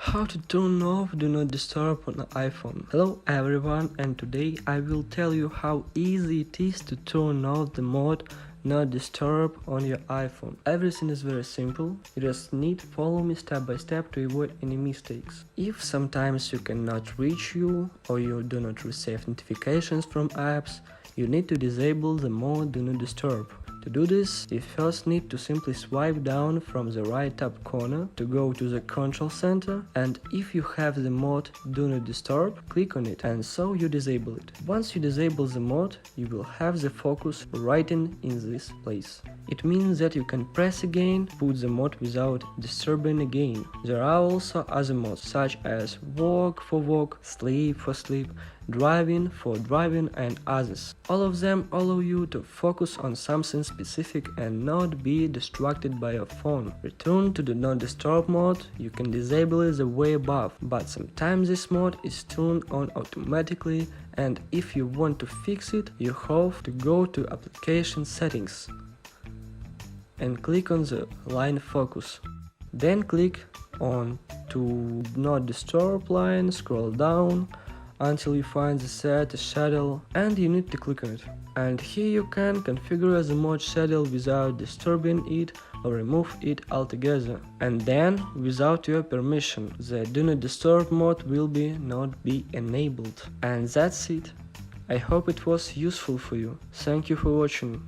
How to turn off Do Not Disturb on iPhone. Hello everyone, and today I will tell you how easy it is to turn off the mode Not Disturb on your iPhone. Everything is very simple, you just need to follow me step by step to avoid any mistakes. If sometimes you cannot reach you or you do not receive notifications from apps, you need to disable the mode Do Not Disturb. To do this, you first need to simply swipe down from the right top corner to go to the control center, and if you have the mode Do Not Disturb, click on it, and so you disable it. Once you disable the mode, you will have the focus right in this place. It means that you can press again, put the mode without disturbing again. There are also other modes such as walk for walk, sleep for sleep, driving for driving, and others. All of them allow you to focus on something specific and not be distracted by your phone. Return to the Not Disturb mode, you can disable it the way above, but sometimes this mode is turned on automatically, and if you want to fix it, you have to go to Application Settings and click on the line focus. Then click on to Not Disturb line, scroll down until you find the set schedule, and you need to click on it. And here you can configure the mode schedule without disturbing it or remove it altogether. And then, without your permission, the Do Not Disturb mode will not be enabled. And that's it. I hope it was useful for you. Thank you for watching.